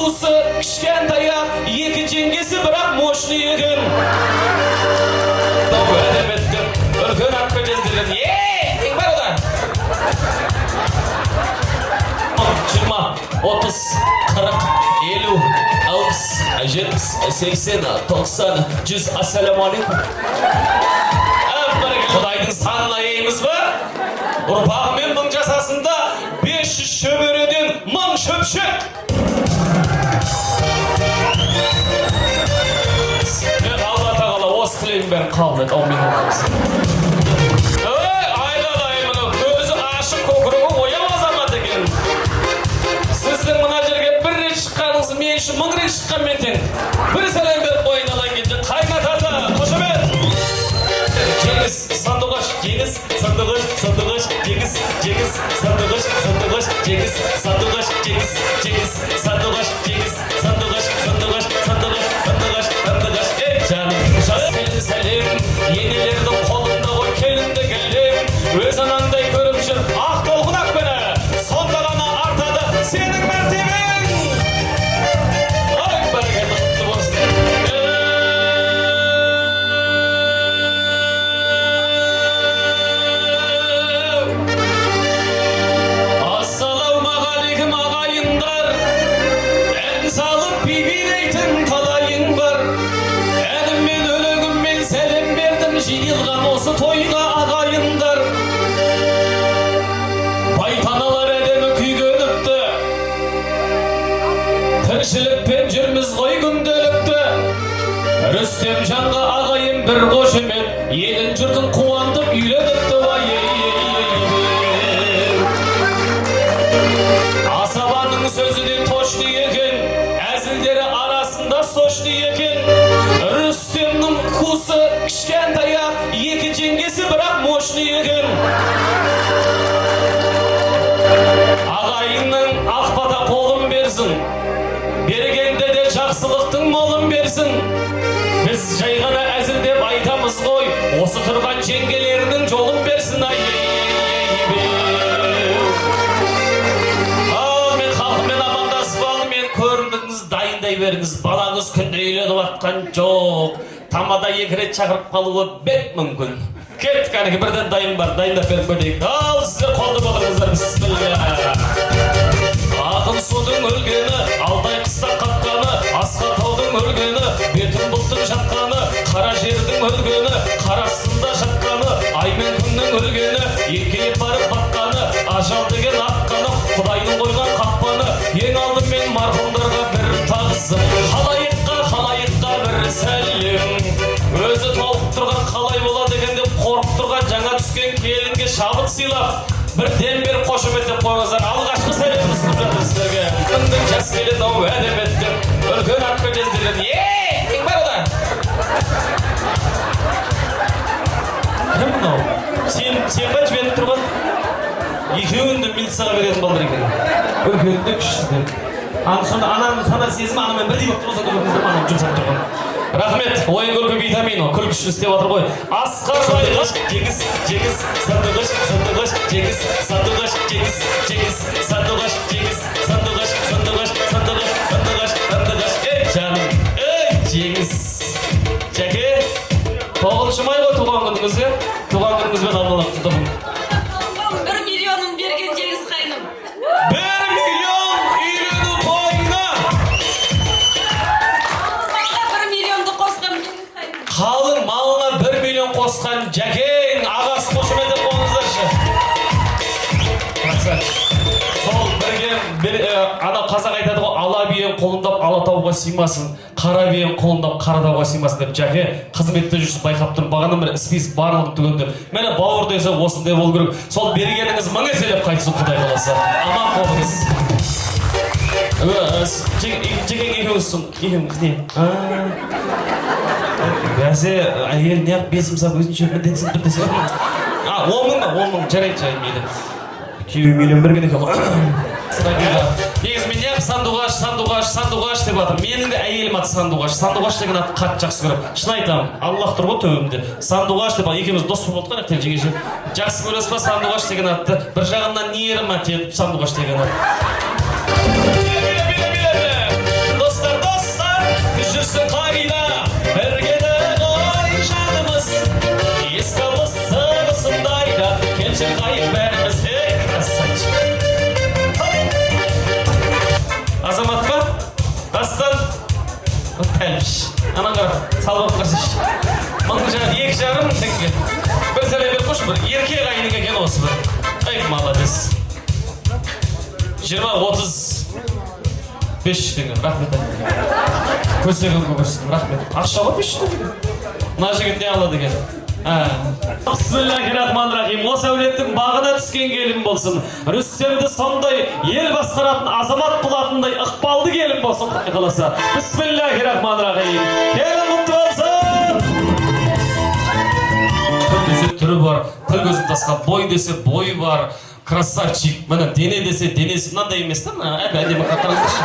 қуысы кішкентай ақ, екі жеңгесі бірақ мощный екен. Әдебеттің үлкен атқа кездерін, ең бар одан. 20, 30, 40, 50, 60, 70, 80, 90, 100, ассаламу алейкум. Құдайдың санына ейміз бі? Ұрпағымен 1000 жасасында 500 шөбереден 1000 шөпшек. Мен Алла тағала осы тілейін бәрін қабыл ет. Аумин. Айладайымын, көзі ашық көкірегі ояу азамат екен. Сіздің мына жерге бір рет шыққаныңыз мен үшін 1000 рет шыққан мен тең. Бір сәлем беріп қойын алайын кетті. Қайнатады, қошемет. Жеңіс, сандуғаш, жеңіс, сандуғаш, сандуғаш, жеңіс, жеңіс, сандуғаш, сандуғаш, жеңіс, сандуғаш, жеңіс, жеңіс, сандуғаш, жеңіс, сандуғаш, сандуғаш, сандуғаш, сандуғаш, сандуғаш. Жаным, жас келді сәлем, енелердің қолында ғой келінді келем. Өз анаңдай көріп жүр, ақ толқын ақпені, сонда ғана артады сенің мәртебең. Ай, бәрекелді құтты болсын. Жиылған осы тойға ағайындар, байтаналар әдемі күйгеніпті, тіршілікпен жүрміз ғой күнделікті. Рүстем жанға ағайын бір қошемет, елін жұртын қуантып үйленіпті. Асабаның сөзінен тошны екен, әзілдері арасында сошны екен. Рүстемнің қуысы кішкентай ақ, екі жеңгесі бірақ мощный екен. Ағайынның ақбата қолын берсін, бергенде де жақсылықтың молын берсін. Біз жай ғана әзілдеп айтамыз ғой, осы тұрған жеңгелерінің жолын берсін. Мен халқымен амандасып алымен көрімдігіңіз дайындай беріңіз. Балаңыз күнде үйленіп атқан жоқ, тамада 2 рет шақырып қалуы бек мүмкін. Кет, кәнекі бірден дайын бар, дайындап беріп көтейік. Ал, сіздер қолды болыңыздар, бісміллә. Ағын судың өлгені, алтай қыста қатқаны, асқа таудың өлгені, бетін бұлттың жатқаны, қара жердің өлгені, қарасында жатқаны, ай мен күннің өлгені, екеуі барып батқаны, ажал деген атқаны, Құдайдың қойған қақпаны, ең алдымен марқұмдарға бір тағзым. Халайыққа бір сәлем, өзі толып тұрған қалай болады екен деп қорқып тұрған жаңа түскен келінге шабыт сыйлап, бір дем беріп қошеметтеп қойыңыздар. Алғашқы сәлемді ұсынып жатыр сіздерге. Күндің жас келеді ау әдебеттің үлкен атқа кездерін. Ең бар одан. Кім мынау? Сен ба жіберіп тұрған? Екеуінді милицияға беретін балдар екен. Үлкенді күшсіздер. Сонда ананың сана сезімі анамен бірдей болып тұрғыза көріңіздер, анам жұмсап тұрған. Рахмет, ойын көркі витамино, күлкішін істеп атыр ғой. Асқар сайғаш, жеңіс, жеңіс, сандуғаш, сандуғаш, жеңіс, сандуғаш, жеңіс, жеңіс, сандуғаш, жеңіс, сандуғаш, сандуғаш, сандуғаш, сандуғаш, сандуғаш. Жаным, жеңіс. Жәке, 9 май ғой туған күніңізге, туған күніңізбен аллалап тұтымын. 1 миллионын берген жеңіс қайным. 1 миллион үйлену тойына. Қалың малына 1 миллион қосқан жәкең, ағасы қошемет деп қойыңыздаршы. Сол ана қазақ айтады ғой, ала биен қолындап алатауға сыймасын, қара биен қолындап қаратауға сыймасын деп. Жәке қызметте жүрсіз байқап тұрып, бағаның бір іспейсіз барлығын түгенді. Мені бауыр десе осындай болу керек. Сол бергеніңіз 1000 еселеп қайтсын Құдай қаласа. Аман болыңыз. Жәкең екеуіңіз не? Бәсе әйел неғып бесім сап өзінше міндетсін тұр десе. 10 мың жарайды мейлі. 2 миллион берген екен ғой. Негіз мен неғып сандуғаш деп атыр. Менің де әйелім аты сандуғаш. Сандуғаш деген аты қатты жақсы көріп. Шын айтамын, Аллах тұр ғой төбемде. Сандуғаш деп екеуміз дос болдық қой жеңеше. Жақсы көресіз ба сандуғаш деген атты? Бір жағынан нерім аты етіп сандуғаш деген аты. Тәлбіш. Анан қара, салып қырсыш. Мұның жаңа 2,5 теңге. Bir sene bir koş, bir erkek ayının eken olsun bir. Ey malades. 20-30 tenge, rahmet. Көсегім көбірсін, рахмет. Ақшаға 5 теңге. Мына жігіт не алады екен? Бисмиллахиррахманиррахим. Осы әулеттің бағына түскен келін болсын. Рүстемді сондай ел басқаратын азамат қылатындай ықпалды келін болсын. Қаласа. Бисмиллахиррахманиррахим. Келін құтты болсын. Тіл десе түрі бар, тіл көзін тасқа, бой десе бойы бар. Красавчик, мына дене десе денесі мынандай емес та, әдемі қатырыңызшы.